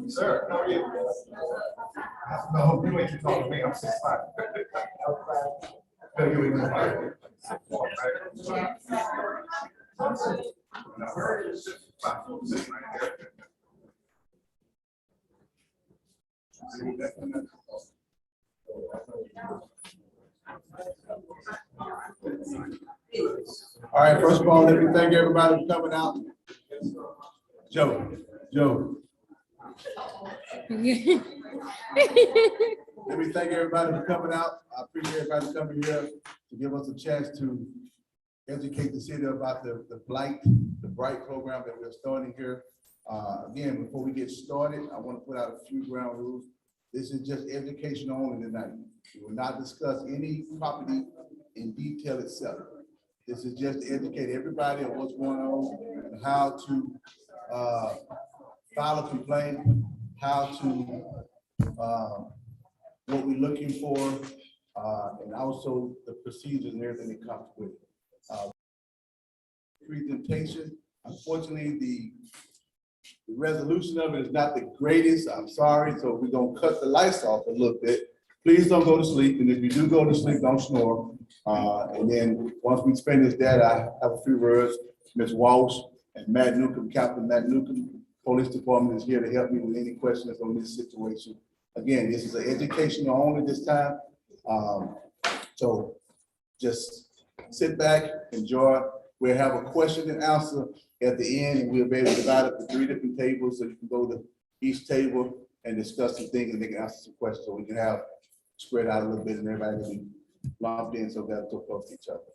Sir, how are you? No, you ain't talking to me. I'm 6'5". No, you ain't talking. All right, first of all, let me thank everybody for coming out. Joe. Let me thank everybody for coming out. I appreciate everybody coming here to give us a chance to educate the city about the Blight, the Bright program that we're starting here. Again, before we get started, I want to put out a few ground rules. This is just education only tonight. We will not discuss any property in detail itself. This is just to educate everybody on what's going on and how to file a complaint, how to what we're looking for, and also the procedures and everything that comes with it. Presentation. Unfortunately, the resolution of it is not the greatest. I'm sorry, so we're gonna cut the lights off a little bit. Please don't go to sleep, and if you do go to sleep, don't snore. And then once we finish that, I have a few words. Ms. Walsh and Matt Newcomb, Captain Matt Newcomb, Police Department is here to help me with any questions on this situation. Again, this is an educational only this time. So just sit back, enjoy. We'll have a question and answer at the end, and we'll be able to divide up the 3 different tables, so you can go to each table and discuss some things, and they can answer some questions, so we can have spread out a little bit, and everybody can be lumped in, so that's so close to each other.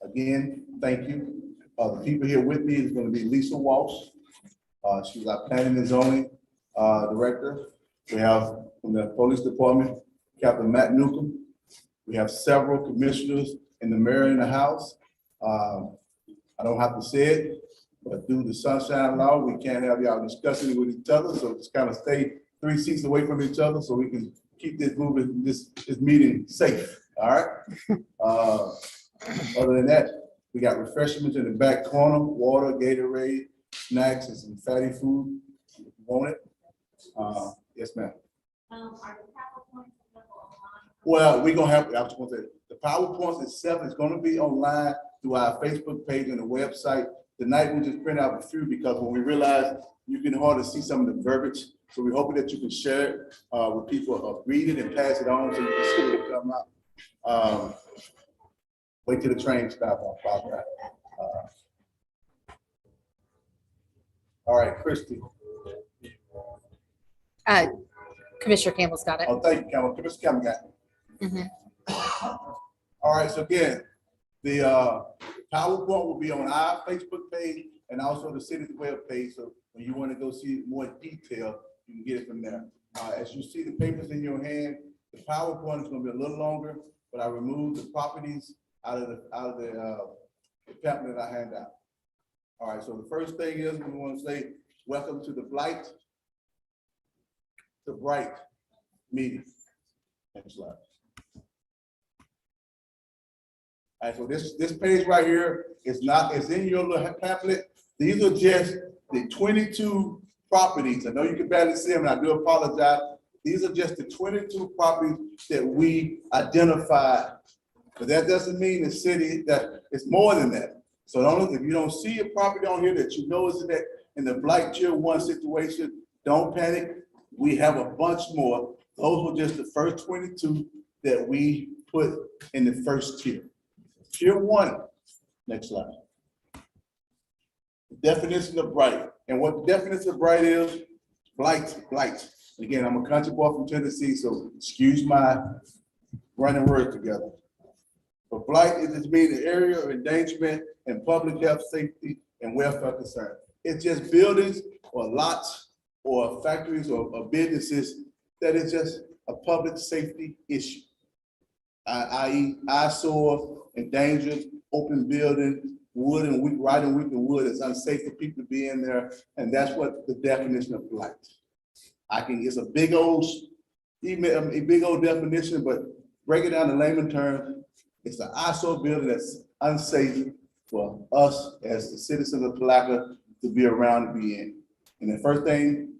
Again, thank you. The people here with me is going to be Lisa Walsh. She's our planning and zoning director. We have from the police department, Captain Matt Newcomb. We have several commissioners and the mayor in the house. I don't have to say it, but due to sunshine law, we can't have y'all discussing it with each other. So just kind of stay 3 seats away from each other so we can keep this moving, this meeting safe. All right. Other than that, we got refreshments in the back corner, water, Gatorade, snacks, and some fatty food if you want it. Yes, ma'am. Well, we're gonna have, I was gonna say, the PowerPoint itself is gonna be online through our Facebook page and the website. Tonight, we just print out a few because when we realized you can hardly see some of the verbiage. So we're hoping that you can share it with people, read it and pass it on so you can see it come out. Wait till the train stops on Palatka. All right, Christy. Commissioner Campbell's got it. Oh, thank you, Campbell. Commissioner Campbell got it. All right, so again, the PowerPoint will be on our Facebook page and also the city's web page. So when you want to go see more detail, you can get it from there. As you see the papers in your hand, the PowerPoint is going to be a little longer, but I removed the properties out of the pamphlet that I hand out. All right, so the first thing is we want to say, welcome to the Blight, the Bright meeting. Next slide. All right, so this page right here is not, it's in your little pamphlet. These are just the 22 properties. I know you can barely see them, and I do apologize. These are just the 22 properties that we identified. But that doesn't mean the city that it's more than that. So if you don't see a property on here that you know is in the Blight Tier 1 situation, don't panic. We have a bunch more. Those were just the first 22 that we put in the first tier. Tier 1, next slide. The definition of Blight. And what the definition of Blight is, Blight. Again, I'm a country boy from Tennessee, so excuse my running words together. But Blight is just being an area of endangerment and public health, safety, and welfare concern. It's just buildings or lots or factories or businesses that is just a public safety issue. I.e. eyesore, endangered, open building, wood and weak wood is unsafe for people to be in there. And that's what the definition of Blight. It's a big old definition, but break it down to layman terms. It's an eyesore building that's unsafe for us as the citizens of Palatka to be around and be in. And the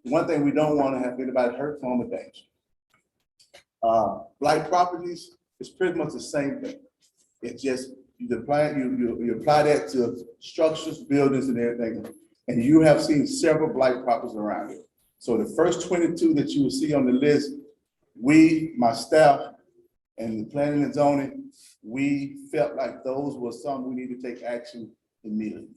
one thing we don't want to have anybody hurt, harm, or danger. Blight properties is pretty much the same thing. It's just you apply that to structures, buildings, and everything. And you have seen several blight properties around here. So the first 22 that you will see on the list, my staff, and the planning and zoning, we felt like those were some we need to take action immediately.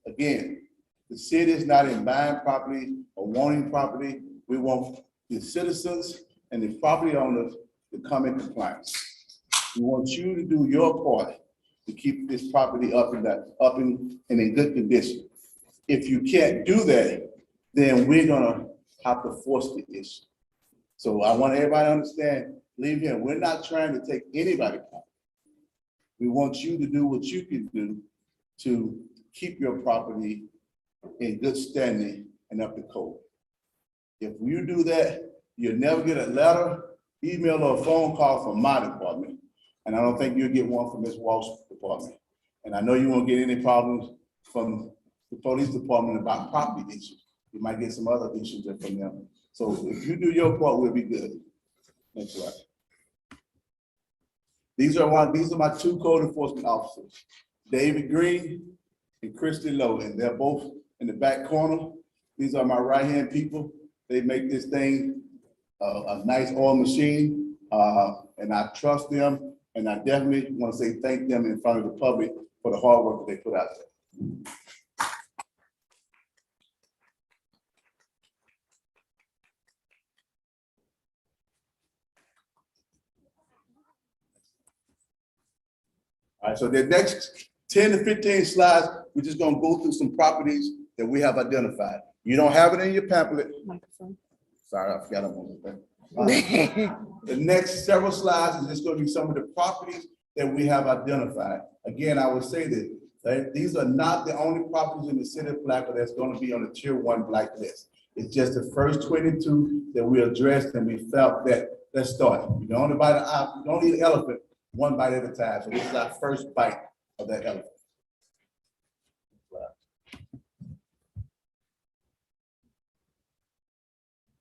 Again, the city is not in buying property or wanting property. We want the citizens and the property owners to come in compliance. We want you to do your part to keep this property up and in good condition. If you can't do that, then we're gonna have to force the issue. So I want everybody to understand, leave here, we're not trying to take anybody's property. We want you to do what you can do to keep your property in good standing and up to code. If you do that, you'll never get a letter, email, or a phone call from my department. And I don't think you'll get one from Ms. Walsh's department. And I know you won't get any problems from the police department about property issues. You might get some other issues from them. So if you do your part, we'll be good. Next slide. These are my two code enforcement officers, David Green and Christy Lowe, and they're both in the back corner. These are my right-hand people. They make this thing a nice oil machine, and I trust them, and I definitely want to say thank them in front of the public for the hard work that they put out there. All right, so the next 10 to 15 slides, we're just gonna go through some properties that we have identified. You don't have it in your pamphlet. Microphone. Sorry, I forgot I'm on the The next several slides is just gonna be some of the properties that we have identified. Again, I would say that these are not the only properties in the city of Palatka that's gonna be on the tier 1 blight list. It's just the first 22 that we addressed, and we felt that let's start. You don't eat an elephant one bite at a time. So this is our first bite of that elephant.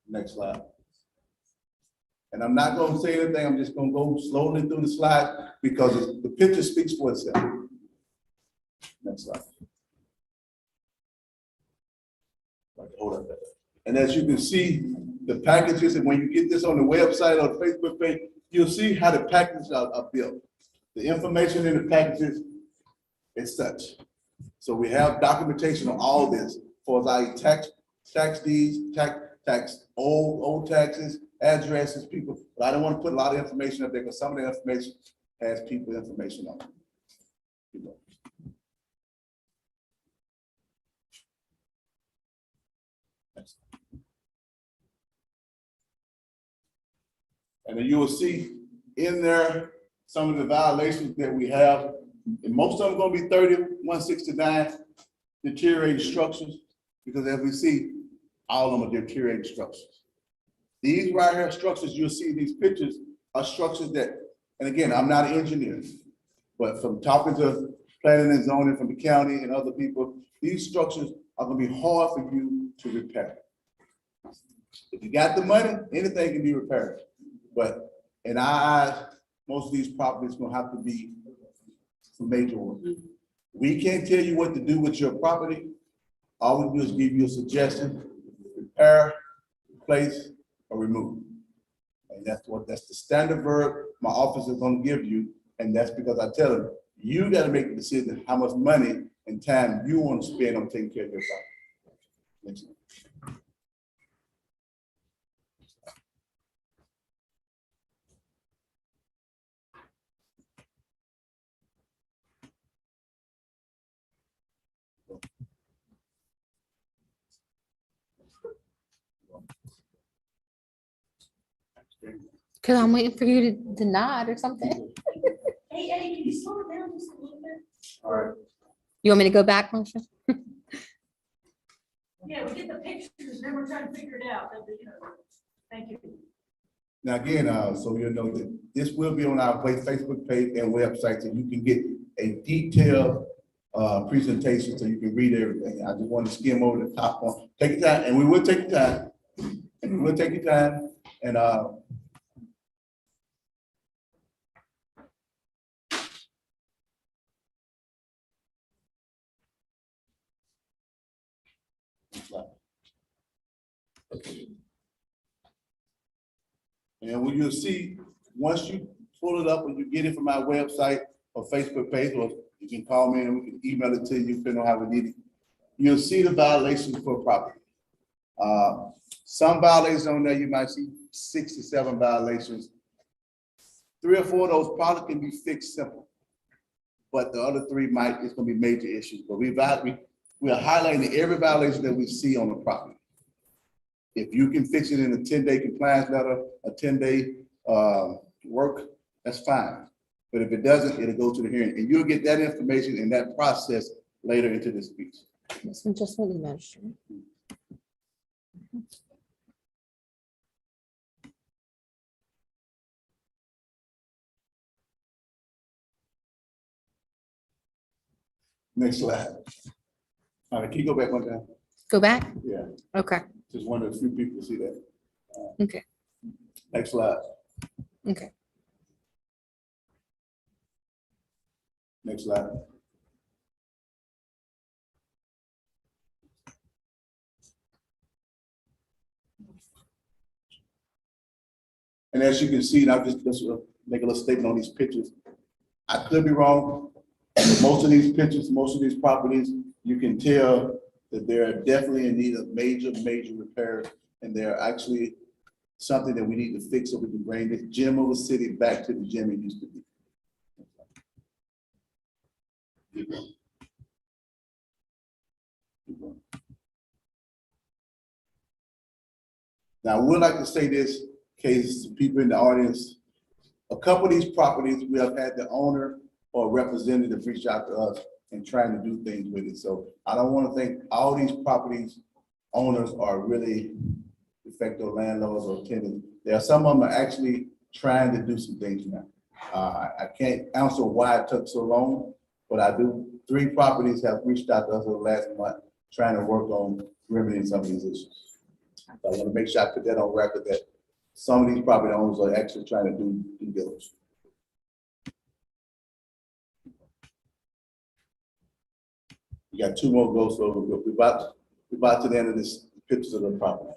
Next slide. And I'm not going to say anything. I'm just going to go slowly through the slides because the picture speaks for itself. Next slide. Hold up there. And as you can see, the packages, and when you get this on the website or the Facebook page, you'll see how the packages are built. The information in the packages is such. So we have documentation on all this for our tax deeds, tax old taxes, addresses, people. But I don't want to put a lot of information up there because some of the information has people information on it. And then you will see in there some of the violations that we have. And most of them are going to be 3169 deteriorating structures, because as we see, all of them are deteriorating structures. These right here structures, you'll see these pictures are structures that, and again, I'm not an engineer, but from talking to planning and zoning from the county and other people, these structures are going to be hard for you to repair. If you got the money, anything can be repaired. But in our eyes, most of these properties gonna have to be some major work. We can't tell you what to do with your property. All we do is give you a suggestion: repair, replace, or remove. And that's the standard verb my office is gonna give you. And that's because I tell them, you gotta make the decision how much money and time you want to spend on taking care of your property. Next. Cause I'm waiting for you to nod or something. Hey, Eddie, can you slow it down just a little bit? All right. You want me to go back, Moshe? Yeah, we get the pictures, then we're trying to figure it out, but, you know, thank you. Now, again, so you know that this will be on our Facebook page and website, so you can get a detailed presentation so you can read everything. I just want to skim over the top one. Take your time, and we will take your time. And we will take your time, and and when you'll see, once you pull it up and you get it from our website or Facebook page, or you can call me and we can email it to you, depending on how we need it. You'll see the violations for property. Some violations on there, you might see 6 to 7 violations. 3 or 4 of those probably can be fixed simple, but the other 3 it's gonna be major issues. But we are highlighting every violation that we see on the property. If you can fix it in a 10-day compliance letter, a 10-day work, that's fine. But if it doesn't, it'll go to the hearing, and you'll get that information and that process later into this speech. This one just really mentioned. Next slide. All right, can you go back one time? Go back? Yeah, Okay, just one of the few people see that. okay, Next slide. okay. Next slide. And as you can see, and I'll just make a little statement on these pictures. I could be wrong. But most of these pictures, most of these properties, you can tell that they're definitely in need of major repair. And they're actually something that we need to fix so we can bring this gem of a city back to the gem it used to be. Keep going. Keep going. Now, I would like to say this, in case people in the audience, a couple of these properties, we have had the owner or representative reach out to us and trying to do things with it. So I don't want to think all these properties owners are really de facto landlords or tenants. There are some of them are actually trying to do some things now. I can't answer why it took so long, but I do. 3 properties have reached out to us over the last month trying to work on remedying some of these issues. I want to make sure I put that on record that some of these property owners are actually trying to do due diligence. We got 2 more goals, so we're about to the end of this pictures of the property.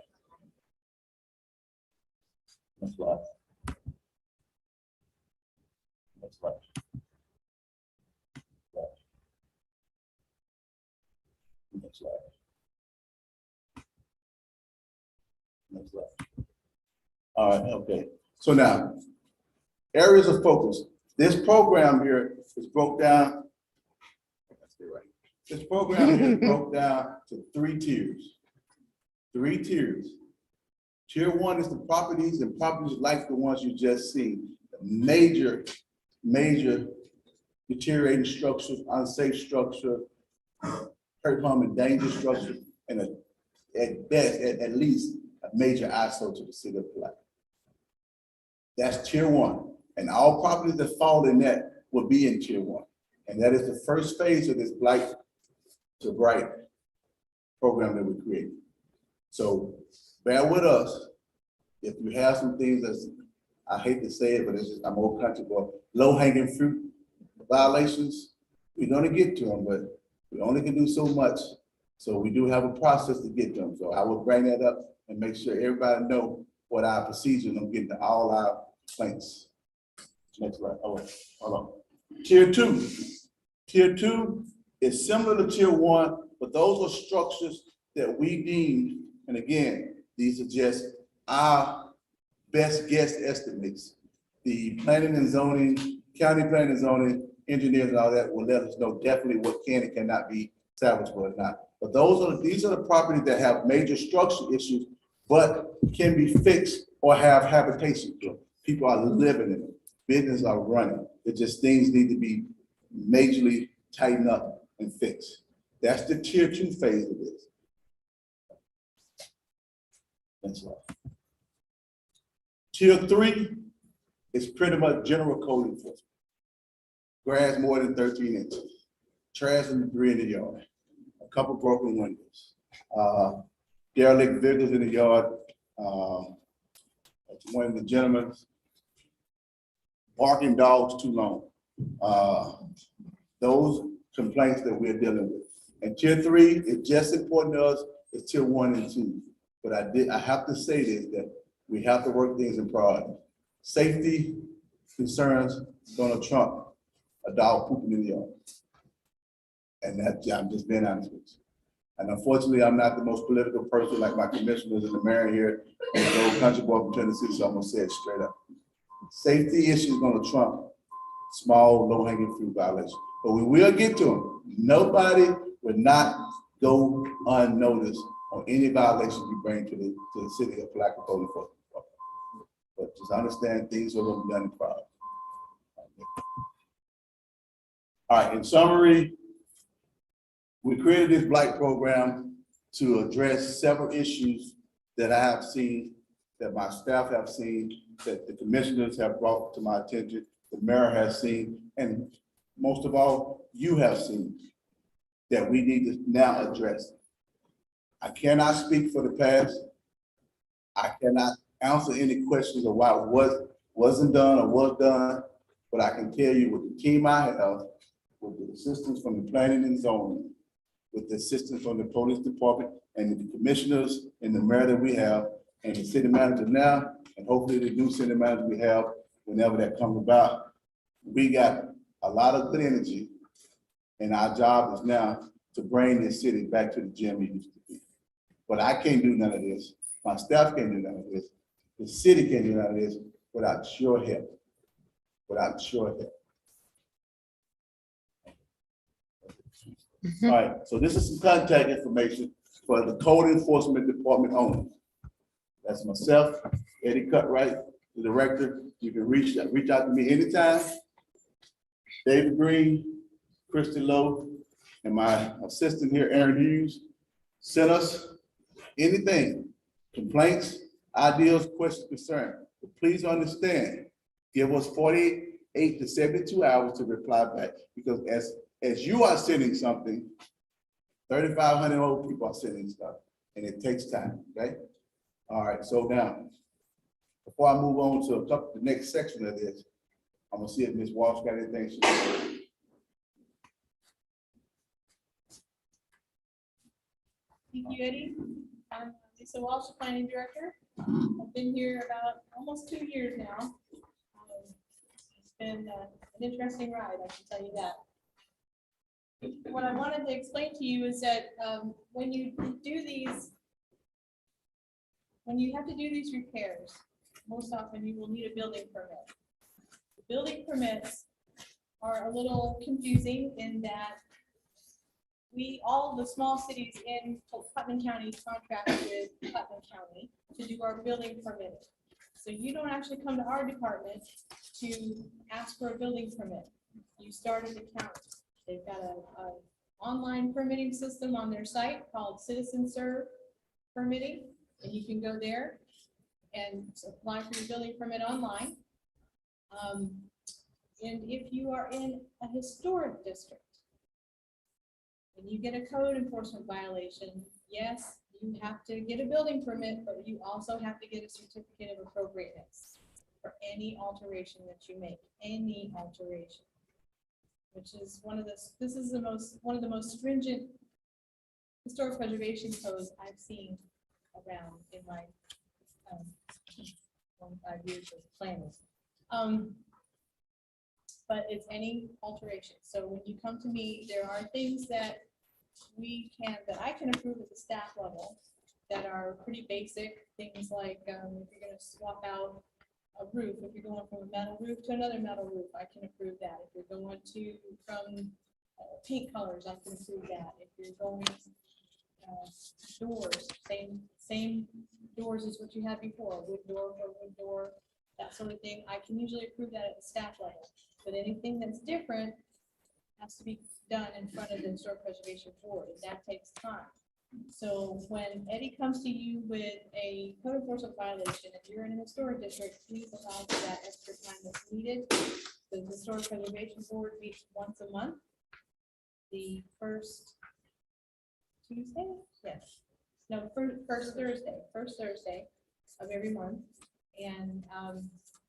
Next slide. Next slide. Next slide. Next slide. All right, okay. So now, areas of focus. This program here is broke down. This program here is broke down to 3 tiers. 3 tiers. Tier 1 is the properties and properties like the ones you just seen. Major deteriorating structures, unsafe structure, hurt, harm, and danger structure, and at best, at least, a major eyesore to the city of Palatka. That's tier 1. And all properties that fall in that will be in tier 1. And that is the first phase of this Blight to Bright program that we created. So bear with us. If you have some things that's, I hate to say it, but it's just, I'm old country boy, low hanging fruit violations, we're gonna get to them, but we only can do so much. So we do have a process to get to them. So I will bring that up and make sure everybody know what our procedure on getting to all our complaints. Next slide. Oh, hold on. Tier 2. Tier 2 is similar to tier 1, but those are structures that we deem, and again, these are just our best guess estimates. The planning and zoning, county planning and zoning, engineers and all that will let us know definitely what can and cannot be salvageable or not. But these are the properties that have major structural issues, but can be fixed or have habitation. People are living in it. Businesses are running. It's just things need to be majorly tightened up and fixed. That's the tier 2 phase of this. That's right. Tier 3 is pretty much general code enforcement. grass more than 13 inches, trash and debris in the yard, a couple broken windows, derelict vehicles in the yard. One of the gentlemen barking dogs too long. Those complaints that we're dealing with. And tier 3 is just important to us as tier 1 and 2. But I have to say this, that we have to work things in priority. Safety concerns gonna trump a dog pooping in the yard. And I'm just being honest with you. And unfortunately, I'm not the most political person like my commissioners in the mayor here, and the old country boy from Tennessee, so I'm gonna say it straight up. Safety issues gonna trump small, low-hanging fruit violations. But we will get to them. Nobody would not go unnoticed on any violation you bring to the city of Palatka Code Enforcement. But just understand things are gonna be done in private. All right, in summary, we created this Blight program to address several issues that I have seen, that my staff have seen, that the commissioners have brought to my attention, the mayor has seen, and most of all, you have seen, that we need to now address. I cannot speak for the past. I cannot answer any questions of why it wasn't done or was done, but I can tell you with the team I have, with the assistance from the planning and zoning, with the assistance from the police department and the commissioners and the mayor that we have, and the city manager now, and hopefully the new city manager we have, whenever that comes about, we got a lot of good energy, and our job is now to bring this city back to the gym it used to be. But I can't do none of this. My staff can't do none of this. The city can't do none of this without your help. Without your help. All right, so this is some contact information for the code enforcement department owners. That's myself, Eddie Cutright, the director. You can reach out to me anytime. David Green, Christy Lowe, and my assistant here, Aaron Hughes. Send us anything, complaints, ideas, questions, concerns. But please understand, give us 48 to 72 hours to reply back, because as you are sending something, 3,500 old people are sending stuff, and it takes time, okay? All right, so now, before I move on to the next section of this, I'm gonna see if Ms. Walsh got anything she wants to say. Thank you, Eddie. I'm Lisa Walsh, Planning Director. I've been here about almost 2 years now. It's been an interesting ride, I can tell you that. What I wanted to explain to you is that when you have to do these repairs, most often you will need a building permit. The building permits are a little confusing in that all the small cities in Putnam County contract with Putnam County to do our building permit. So you don't actually come to our department to ask for a building permit. You start at the county. They've got a online permitting system on their site called Citizen Serve Permitting, and you can go there and apply for your building permit online. And if you are in a historic district and you get a code enforcement violation, yes, you have to get a building permit, but you also have to get a certificate of appropriateness for any alteration that you make, any alteration. Which is one of the most stringent historic preservation codes I've seen around in my 25 years of planning. But it's any alteration. So when you come to me, there are things that I can approve at the staff level that are pretty basic things, like if you're going to swap out a roof, if you're going from a metal roof to another metal roof, I can approve that. If you're going from paint colors, I can approve that. If you're going doors, same doors as what you had before, wood door for wood door, that sort of thing, I can usually approve that at the staff level. But anything that's different has to be done in front of the Historic Preservation Board, and that takes time. So when Eddie comes to you with a code enforcement violation, if you're in a historic district, please allow for that extra time that's needed. The Historic Preservation Board meets once a month. The first Tuesday, yes, no, first Thursday of every month. And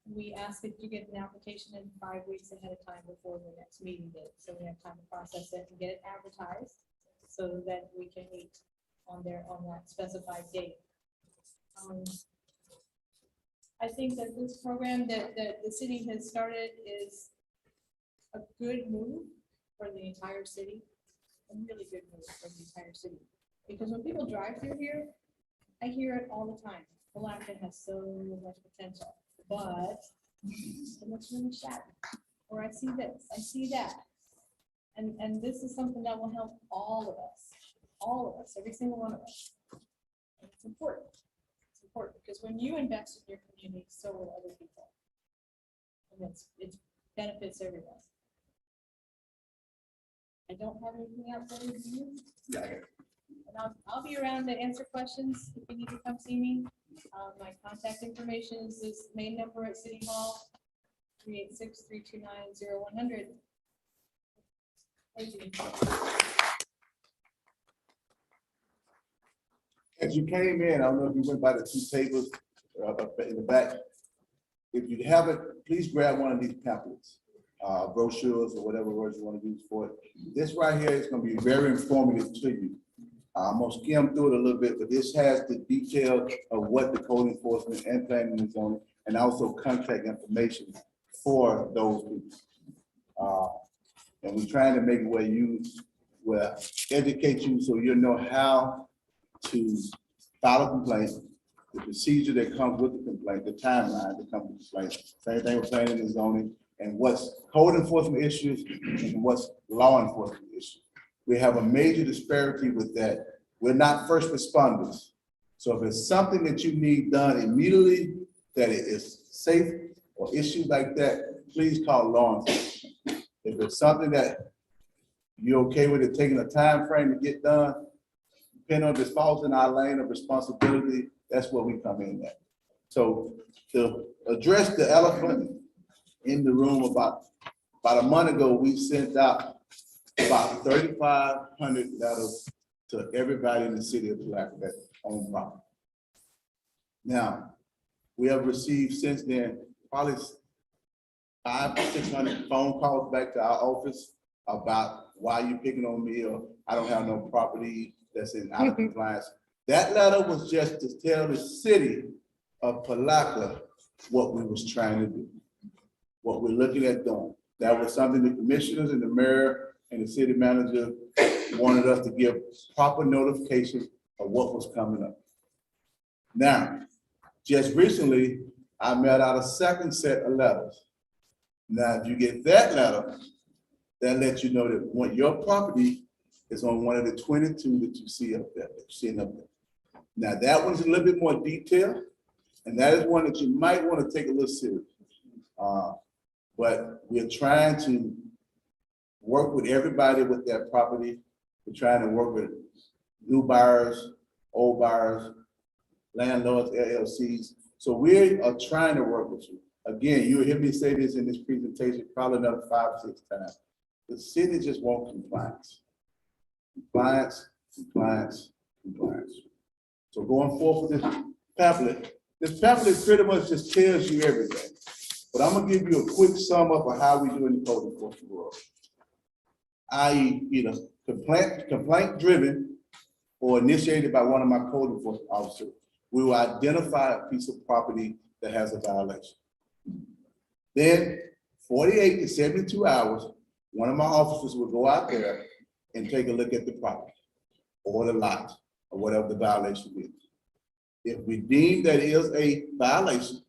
we ask that you get an application in 5 weeks ahead of time before the next meeting date. So we have time to process it and get it advertised so that we can meet on that specified date. I think that this program that the city has started is a good move for the entire city, a really good move for the entire city. Because when people drive through here, I hear it all the time. Palatka has so much potential, but it looks really shabby. Or I see this, I see that. And this is something that will help all of us, every single one of us. And it's important. It's important because when you invest in your community, so will other people. And it benefits everyone. I don't have anything else for you. Yeah, I got it. And I'll be around to answer questions if you need to come see me. My contact information is this main number at City Hall, 386-329-0100. Thank you. As you came in, I don't know if you went by the two tables up in the back. If you haven't, please grab one of these pamphlets, brochures or whatever words you want to use for it. This right here is going to be very informative to you. I'm going to skim through it a little bit, but this has the details of what the code enforcement and planning is on, and also contact information for those people. And we're trying to make it where you will educate you so you'll know how to file a complaint, the procedure that comes with the complaint, the timeline that comes with the complaint. Same thing with planning and zoning, and what's code enforcement issues and what's law enforcement issues. We have a major disparity with that. We're not first responders. So if it's something that you need done immediately, that it is safe or issues like that, please call law enforcement. If it's something that you're okay with it taking a time frame to get done, depending on if it falls in our lane of responsibility, that's where we come in at. So to address the elephant in the room, about a month ago, we sent out about 3,500 letters to everybody in the city of Palatka that own property. Now, we have received since then probably 500 to 600 phone calls back to our office about why you picking on me, or I don't have no property that's in out of compliance. That letter was just to tell the city of Palatka what we was trying to do, what we're looking at doing. That was something the commissioners and the mayor and the city manager wanted us to give proper notification of what was coming up. Now, just recently, I mailed out a second set of letters. Now, if you get that letter, that lets you know that when your property is on one of the 22 that you see up there, Now, that one's a little bit more detailed, and that is one that you might want to take a little serious. But we're trying to work with everybody with their property. We're trying to work with new buyers, old buyers, landlords, LLCs. So we are trying to work with you. Again, you will hear me say this in this presentation probably another 5 or 6 times. The city just wants compliance. Compliance, compliance, compliance. So going forward with this pamphlet pretty much just tells you everything. But I'm gonna give you a quick sum up of how we do in the code enforcement world. I.e., either complaint driven or initiated by one of my code enforcement officers, we will identify a piece of property that has a violation. Then 48 to 72 hours, one of my officers will go out there and take a look at the property or the lot or whatever the violation is. If we deem that it is a violation,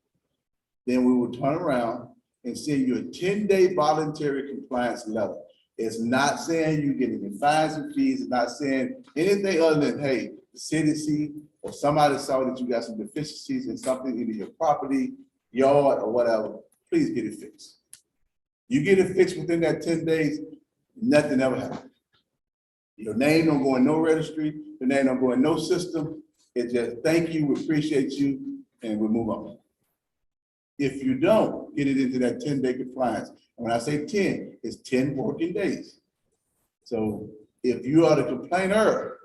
then we will turn around and send you a 10-day voluntary compliance letter. It's not saying you're getting any fines and fees. It's not saying anything other than, hey, the city see or somebody saw that you got some deficiencies in something, either your property, yard, or whatever, please get it fixed. You get it fixed within that 10 days, nothing ever happens. Your name don't go in no registry, your name don't go in no system. It's just thank you, we appreciate you, and we move on. If you don't get it into that 10-day compliance, and when I say 10, it's 10 working days. So if you are the complainer,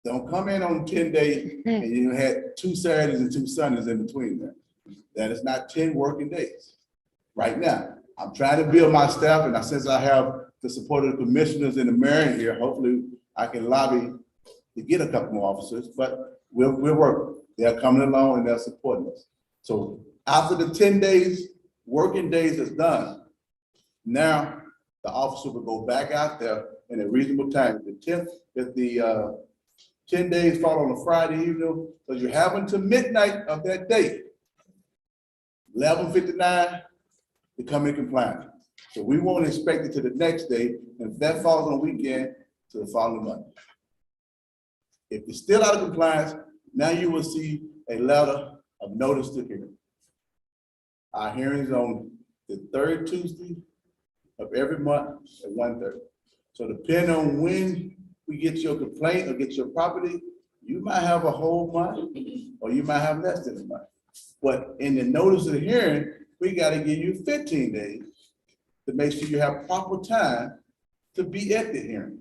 don't come in on 10 days and you had 2 Saturdays and 2 Sundays in between there. That is not 10 working days. Right now, I'm trying to build my staff, and since I have the support of the commissioners and the mayor here, hopefully I can lobby to get a couple more officers, but we're working. They're coming along and they're supporting us. So after the 10 days, working days is done, now the officer will go back out there in a reasonable time. If the 10 days fall on a Friday evening, so you have until midnight of that day, 11:59, to come in compliance. So we won't expect it to the next day, and if that falls on a weekend, to the following Monday. If it's still out of compliance, now you will see a letter of notice to hearing. Our hearings on the 3rd Tuesday of every month at 1:30. So depending on when we get your complaint or get your property, you might have a whole month or you might have less than a month. But in the notice of the hearing, we got to give you 15 days to make sure you have proper time to be at the hearing.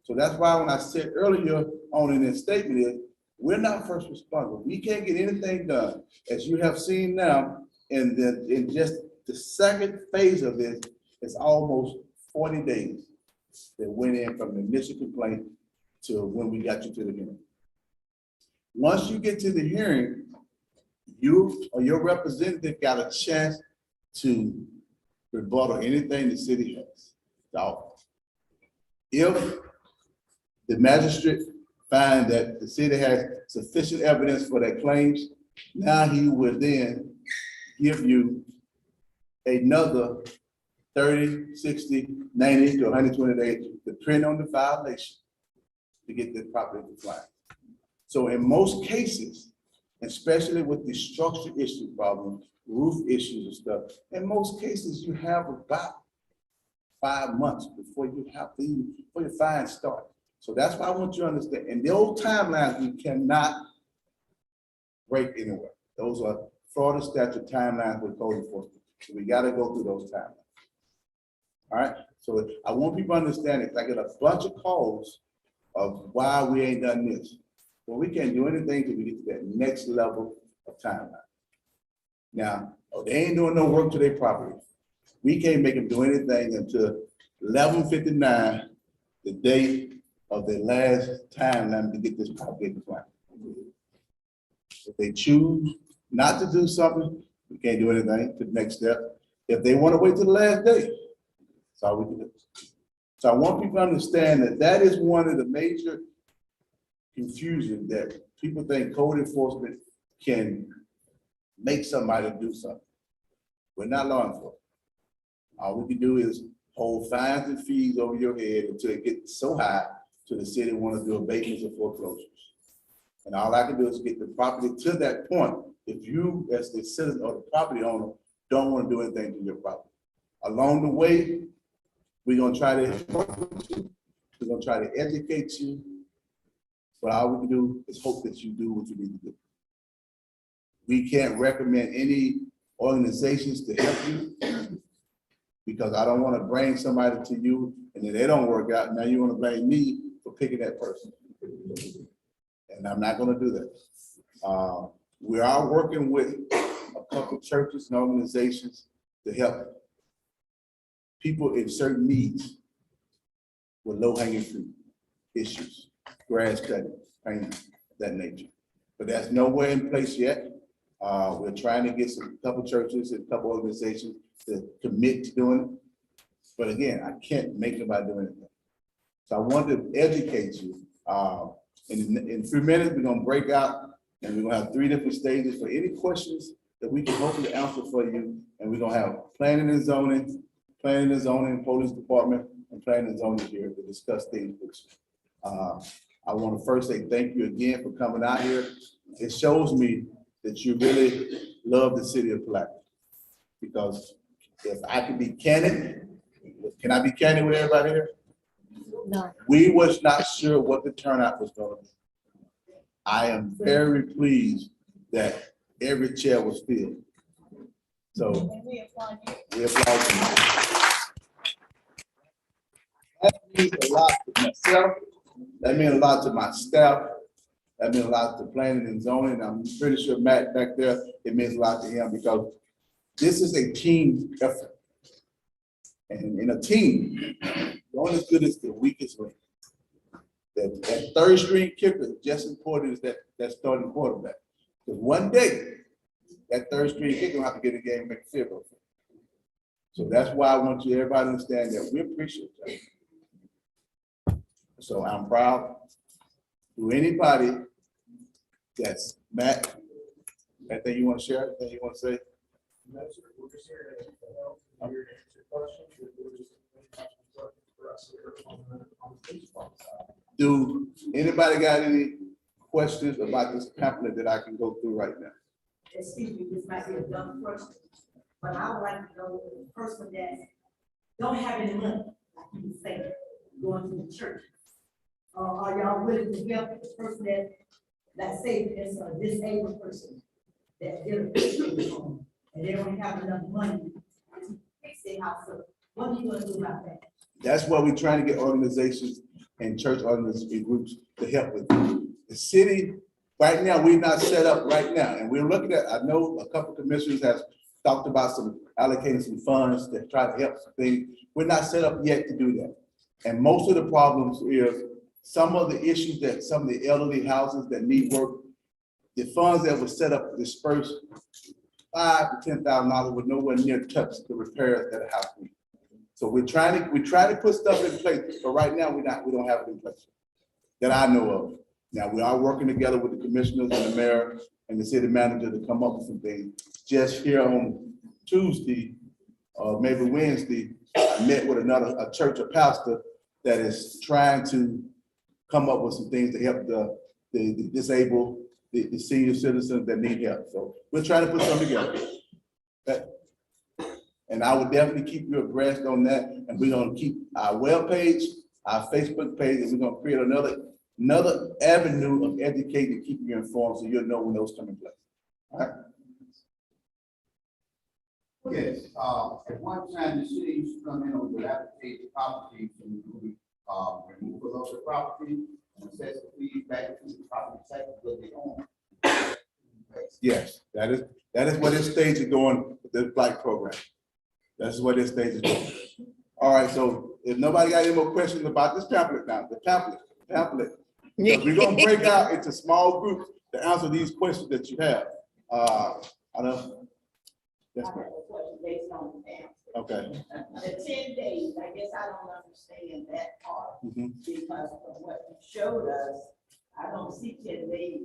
So that's why when I said earlier on in this statement is, we're not first responders. We can't get anything done. As you have seen now, in just the second phase of this, it's almost 40 days that went in from the initial complaint to when we got you to the hearing. Once you get to the hearing, you or your representative got a chance to rebuttal anything the city has to offer. If the magistrate finds that the city has sufficient evidence for their claims, now he will then give you another 30, 60, 90 to 120 days, depending on the violation, to get the property compliant. So in most cases, especially with the structure issue problem, roof issues and stuff, in most cases, you have about 5 months before you have to, before your fine start. So that's why I want you to understand. And the old timelines, we cannot break anywhere. Those are Florida statute timelines with code enforcement. So we got to go through those timelines. All right. So I want people to understand it. I get a bunch of calls of why we ain't done this. Well, we can't do anything till we get to that next level of timeline. Now, they ain't doing no work to their property. We can't make them do anything until 11:59, the day of the last timeline to get this property compliant. If they choose not to do something, we can't do anything to the next step. If they want to wait till the last day, that's all we can do. So I want people to understand that that is one of the major confusion, that people think code enforcement can make somebody do something. We're not law enforcement. All we can do is hold fines and fees over your head until it gets so high to the city want to do abatements or foreclosures. And all I can do is get the property to that point. If you, as the citizen or the property owner, don't want to do anything to your property. Along the way, we're gonna try to educate you. But all we can do is hope that you do what you need to do. We can't recommend any organizations to help you, because I don't want to bring somebody to you and then they don't work out. Now you want to blame me for picking that person. And I'm not going to do that. We are working with a couple of churches and organizations to help people in certain needs with low-hanging fruit issues, grass cutting, painting, that nature. But that's nowhere in place yet. We're trying to get a couple churches and a couple organizations to commit to doing it. But again, I can't make anybody do anything. So I want to educate you. In a few minutes, we're going to break out and we're going to have 3 different stages for any questions that we can hopefully answer for you. And we're going to have planning and zoning, police department, and planning and zoning here to discuss things with you. I want to first say thank you again for coming out here. It shows me that you really love the city of Palatka. Because if I can be candid, can I be candid with everybody here? No. We was not sure what the turnout was going to be. I am very pleased that every chair was filled. So And we applaud you. we applaud you. That means a lot to myself. That means a lot to my staff. That means a lot to planning and zoning. I'm pretty sure Matt back there, it means a lot to him because this is a team effort. And in a team, the only as good as the weakest link. That third string kicker is just as important as that starting quarterback. Because one day, that third string kicker will have to get in the game and make a field goal. So that's why I want you, everybody to understand that we appreciate that. So I'm proud. To anybody that's Matt, anything you want to share, anything you want to say? Do anybody got any questions about this pamphlet that I can go through right now? Excuse me, this might be a dumb question, but I would like to know the person that don't have any money, like you say, going to the church. Are y'all willing to help the person that, let's say it's a disabled person that they're and they don't have enough money to fix their house up? What are you gonna do about that? That's why we're trying to get organizations and church organizations groups to help with. The city, right now, we're not set up right now, and we're looking at, I know a couple commissioners have talked about some allocating some funds to try to help some things. We're not set up yet to do that. And most of the problems is some of the issues that some of the elderly houses that need work, the funds that were set up to disperse $5,000 to $10,000 would nowhere near touch the repairs that a house needs. So we try to put stuff in place, but right now we don't have it in place that I know of. Now, we are working together with the commissioners and the mayor and the city manager to come up with some things. Just here on Tuesday, or maybe Wednesday, I met with a church, a pastor that is trying to come up with some things to help the disabled, the senior citizens that need help. So we're trying to put something together. And I would definitely keep you abreast on that. And we're gonna keep our webpage, our Facebook page, and we're gonna create another avenue of educating, keeping you informed, so you'll know when those come in place. All right. Yes, at one time, the city used to come in on dilapidated property and removal of the property and assess the fees back to the property tax that they own. Yes, that is what this stage is doing with the Blight program. That's what this stage is doing. All right, so if nobody got any more questions about this pamphlet now, the pamphlet. So we're gonna break out into small groups to answer these questions that you have. I know. Yes, I have ma'am. a question based on the family. Okay. The 10 days, I guess I don't understand that part, Mhm. because of what you showed us, I don't see 10 days,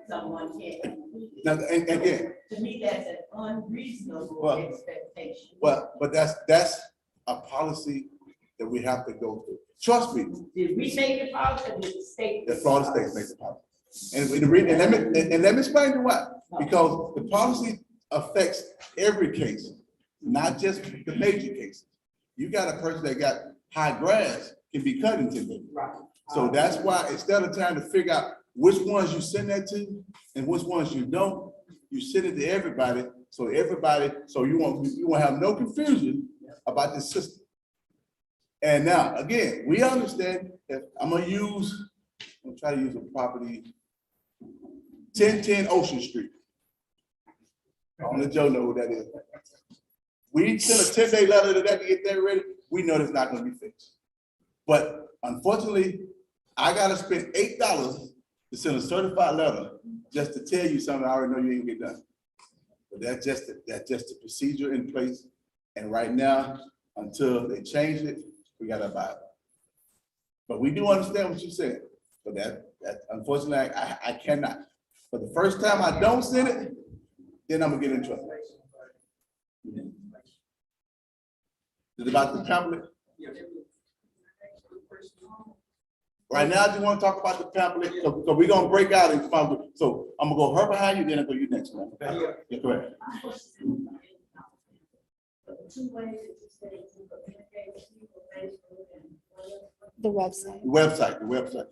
someone can't complete it. Now, and again, To me, that's an unreasonable Well, expectation. but that's a policy that we have to go through. Trust me, Did we make it policy, or did the state? the Florida State makes a policy. And let me explain to you why. Because the policy affects every case, not just the major cases. You got a person that got high grass can be cut in 10 days. Right. So that's why instead of trying to figure out which ones you send that to and which ones you don't, you send it to everybody. So you won't have no confusion about the system. And now, again, we understand that I'm gonna try to use a property, 1010 Ocean Street. I want to let Joe know who that is. We sent a 10-day letter to that to get that ready. We know it's not gonna be fixed. But unfortunately, I gotta spend $8 to send a certified letter just to tell you something I already know you ain't gonna get done. But that's just the procedure in place. And right now, until they change it, we gotta abide. But we do understand what you said. But that unfortunately, I cannot. But the first time I don't send it, then I'm gonna get in trouble. Is it about the pamphlet? Right now, I just want to talk about the pamphlet, so we're gonna break out in small groups. So I'm gonna go her behind you, then I'll go you next, man. Okay? Yeah, go ahead. Two ways that you say to communicate with people, Facebook and The website. The website.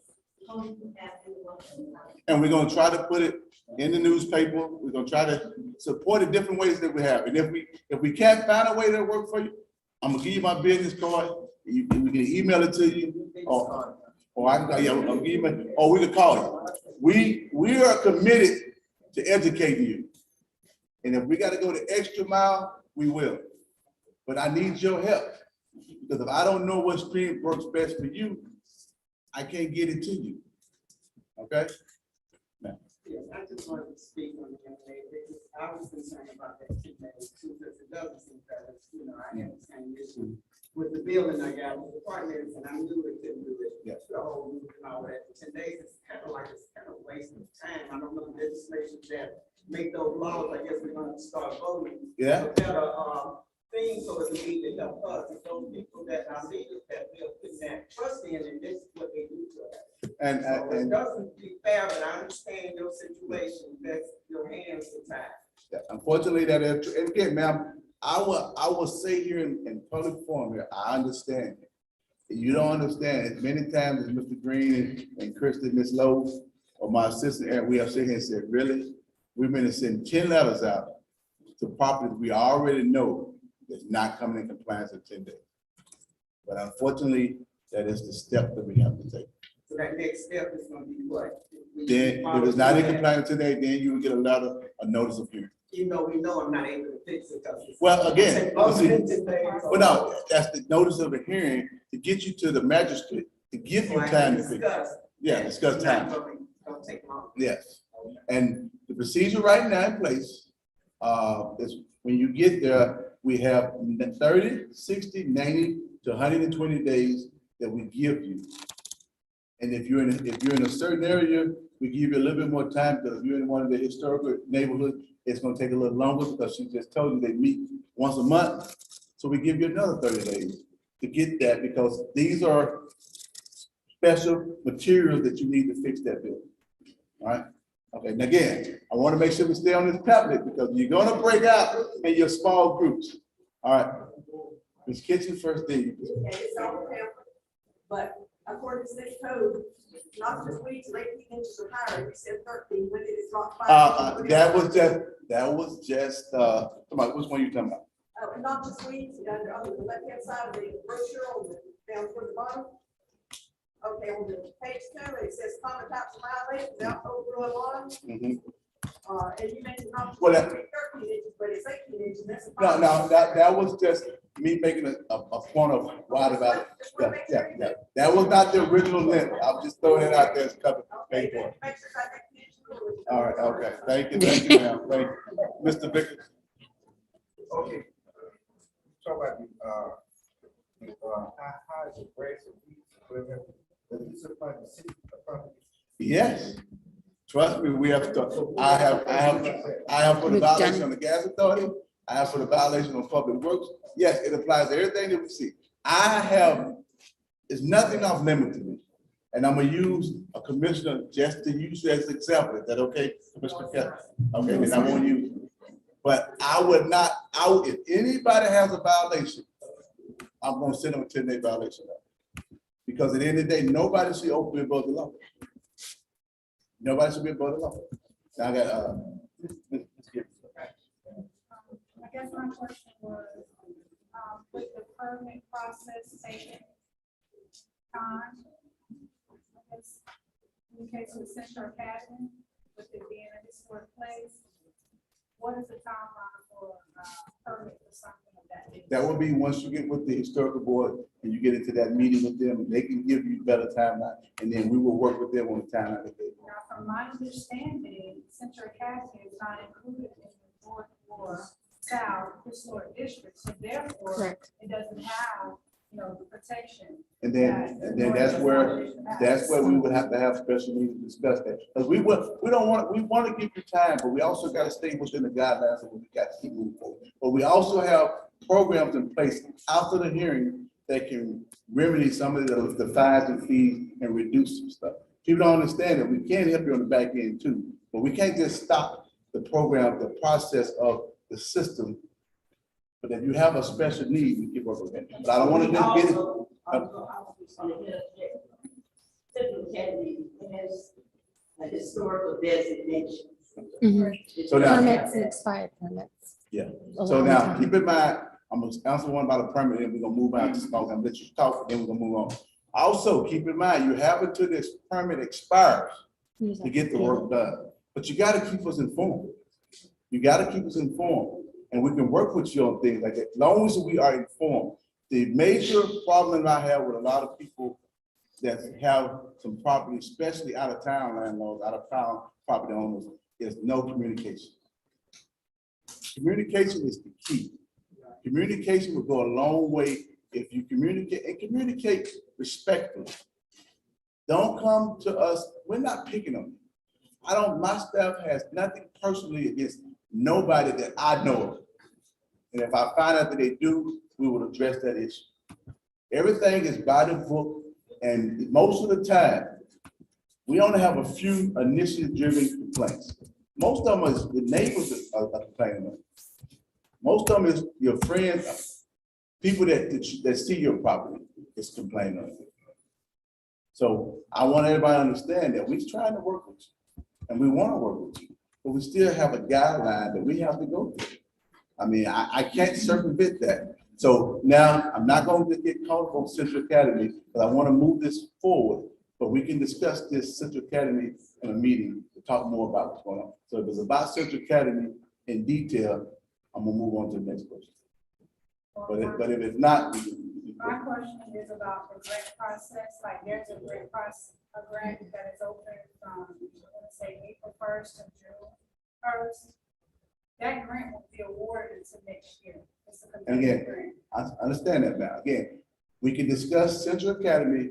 And we're gonna try to put it in the newspaper. We're gonna try to support the different ways that we have. And if we can't find a way that work for you, I'm gonna give you my business card. We can email it to you, or I can, yeah, I'll give you or we can call you. We are committed to educating you. And if we gotta go the extra mile, we will. But I need your help. Because if I don't know what stream works best for you, I can't get it to you. Okay? Yes, I just wanted to speak on the young lady, because I was concerned about that 10 days too, because it doesn't seem that it's, I had the same issue with the building I got with the partners, and I knew it couldn't do it. Yeah. The whole move and all that, 10 days is kind of like, it's kind of a waste of time. I don't know legislation that make those laws, I guess we're gonna start voting. Yeah. A better, thing, so that we need to help us, and those people that are leaders that we are putting that trust in, and this is what they do to us. And, So it and doesn't be fair, but I understand your situation, that's your hands are tied. yeah, unfortunately, that is true. And again, ma'am, I will say here in public forum here, I understand. You don't understand it. Many times, as Mr. Green and Kristen, Ms. Lowe, or my assistant, and we have sitting here and said, really? We've been to send 10 letters out to properties we already know that's not coming in compliance in 10 days. But unfortunately, that is the step that we have to take. So that next step is gonna be what? Then, if it's not in compliance today, then you will get a letter, a notice of hearing. Even though we know I'm not able to fix it. 'Cause it's- Well, again, Well, see, well, no, that's the notice of a hearing to get you to the magistrate, to give you time to fix. Yeah, discuss time. Don't take long. Yes, and the procedure right now in place, is when you get there, we have 30, 60, 90 to 120 days that we give you. And if you're in a certain area, we give you a little bit more time, because if you're in one of the historical neighborhoods, it's gonna take a little longer, because she just told you they meet once a month. So we give you another 30 days to get that, because these are special materials that you need to fix that building. All right? Okay, and again, I want to make sure we stay on this tablet, because you're gonna break out in your small groups. All right. Ms. Kitchen first thing. Okay, it's all pampered, but according to state code, not just weeds, 18 inches or higher, you said 13, when it is not 5. That was just, come on, which one you talking about? Not just weeds, under on the left-hand side of the brochure, on the, down toward the bottom. Okay, on the page 2, it says common types of violations, without overall lawn. Mhm. And you mentioned not just Well, that- 13 inches, but it's 18 inches, that's a No, problem. that was just me making a point of why about it. Just wanna make sure Yeah. That was not the original length. I'm just throwing it out there as cover. Okay, Pay for it. make sure I take the inch. All right, okay. Thank you, ma'am. Thank you. Mr. Vickers. Okay. Talk about how is the grass and weeds, whatever, does it supply the city property? Yes. Trust me, we have to, I have put a violation on the gas authority. I have put a violation on public works. Yes, it applies to everything that we see. There's nothing off limit to me. And I'm gonna use a commissioner just to use you as an example. Is that okay, Commissioner Kelly? Okay, then I won't use it. But if anybody has a violation, I'm gonna send them a 10-day violation. Because at the end of the day, nobody should open above the law. Nobody should be above the law. Now I got, Ms. Gibbs. I guess my question was, with the permit process taking time, I guess, in the case of Central Academy, with it being a historic place, what is the timeline for, permit for something of that nature? That would be once you get with the historical board and you get into that meeting with them, they can give you better timeline, and then we will work with them on the timeline that they want. Now, from my understanding, Central Academy is not included in the North or South Historic District, so therefore, Correct. it doesn't have, the protection. And then that's where we would have to have special meetings to discuss that. Because we want to give you time, but we also got to stay within the guidelines of what we got to keep moving forward. But we also have programs in place after the hearing that can remedy some of the fines and fees and reduce some stuff. People don't understand that we can help you on the back end too, but we can't just stop the program, the process of the system. But if you have a special need, we keep working with it. But I don't want to just get it. Also, I was just gonna interject. Central Academy has a historical designation. Mhm. So now, Permits and expired permits. Yeah. A so long now, time. keep in mind, I'm gonna answer one about a permit, and we're gonna move on to smoke, I'm gonna let you talk, then we're gonna move on. Also, keep in mind, you have until this permit expires Use to that. get the work done, but you gotta keep us informed. You gotta keep us informed, and we can work with you on things like that, as long as we are informed. The major problem I have with a lot of people that have some property, especially out of town landlords, out of town property owners, is no communication. Communication is the key. Communication will go a long way if you communicate and communicate respectfully. Don't come to us, we're not picking on you. My staff has nothing personally against nobody that I know of. And if I find out that they do, we will address that issue. Everything is by the book, and most of the time, we only have a few initiative-driven complaints. Most of them is the neighbors are complaining. Most of them is your friends, people that see your property is complaining on it. So I want everybody to understand that we're trying to work with you, and we want to work with you, but we still have a guideline that we have to go through. I mean, I can't circumvent that. So now I'm not going to get caught up on Central Academy, but I want to move this forward, but we can discuss this Central Academy in a meeting to talk more about what's going on. So if it's about Central Academy in detail, I'm gonna move on to the next question. But if it's not, My question is about the grant process, like there's a grant process, a grant that is open from, let's say, April 1st to June 1st. That grant will be awarded until next year. It's a And again, competitive grant. I understand that now. Again, we can discuss Central Academy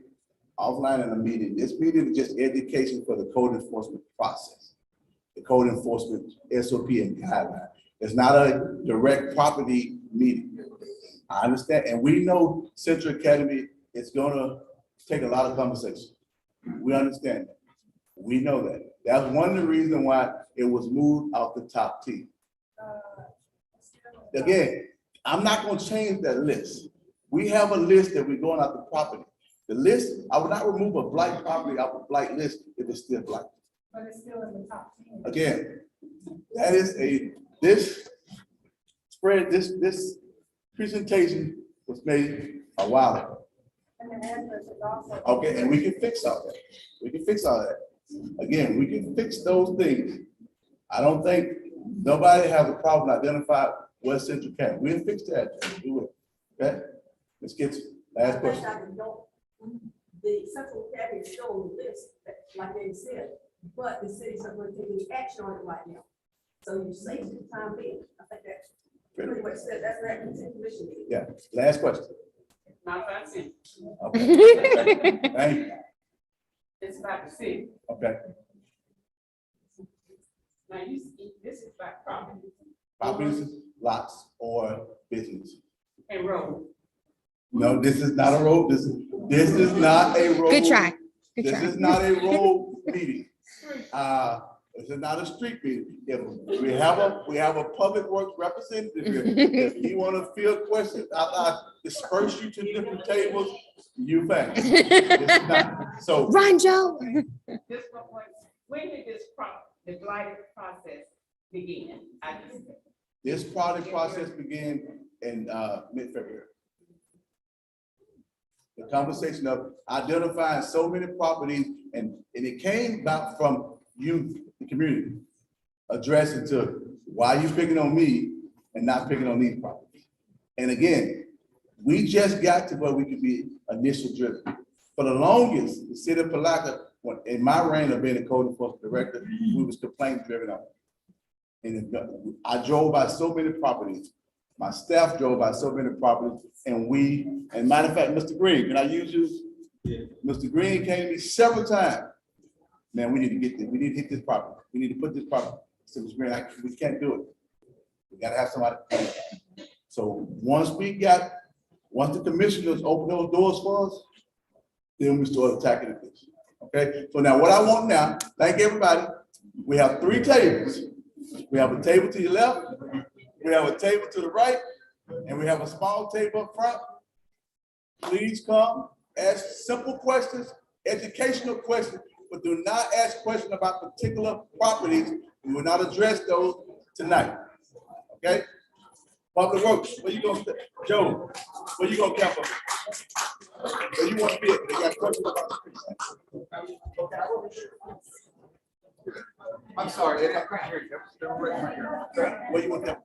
offline in a meeting. This meeting is just education for the code enforcement process. The code enforcement SOP and guideline. It's not a direct property meeting. I understand, and we know Central Academy is gonna take a lot of conversation. We understand that. We know that. That's one of the reasons why it was moved out the top 10. Again, I'm not gonna change that list. We have a list that we're going out the property. The list, I would not remove a blight property out the blight list if it's still blight. But it's still in the top 10. Again, that is this spread, this presentation was made a while ago. And the address is also. Okay, and we can fix all that. We can fix all that. Again, we can fix those things. I don't think nobody has a problem identifying West Central County. We'll fix that. We will. Okay? Let's get to last question. The Central Academy is still on the list, like they said, but the cities are going to take any action on it right now. So you say the time being, I think that's pretty much said, that's that commission. Yeah, last question. Not about the city. Okay. Thank you. It's about the city. Okay. Now, this is about property Properties, lots, or business. and road. No, this is not a road. This is not a road. Good try. Good This try. is not a road meeting. This is not a street meeting. If we have a public works representative here. If you want to field questions, I disperse you to different tables, you fine. This is not. So Run, Joe. This one, when did the blighted process begin? this project process began in mid-February. The conversation of identifying so many properties, and it came about from you, the community, addressing to why you picking on me and not picking on these properties. And again, we just got to where we could be initial driven. For the longest, the city of Palatka, in my reign of being a code enforcement director, we was complaint driven on. And I drove by so many properties. My staff drove by so many properties, and matter of fact, Mr. Green, can I use you? Yeah. Mr. Green came to me several times. Man, we need to get this. We need to hit this property. We need to put this property. So Mr. Green, we can't do it. We gotta have somebody. So once the commissioners open those doors for us, then we start attacking this. Okay. So now what I want now, thank everybody. We have 3 tables. We have a table to your left. We have a table to the right, and we have a small table up front. Please come, ask simple questions, educational questions, but do not ask questions about particular properties. We will not address those tonight. Okay? Public Works, where you gonna, Joe, where you gonna camp them? Where you want to be at? They got questions about the street. I'm sorry, I couldn't hear you. Where you want to camp?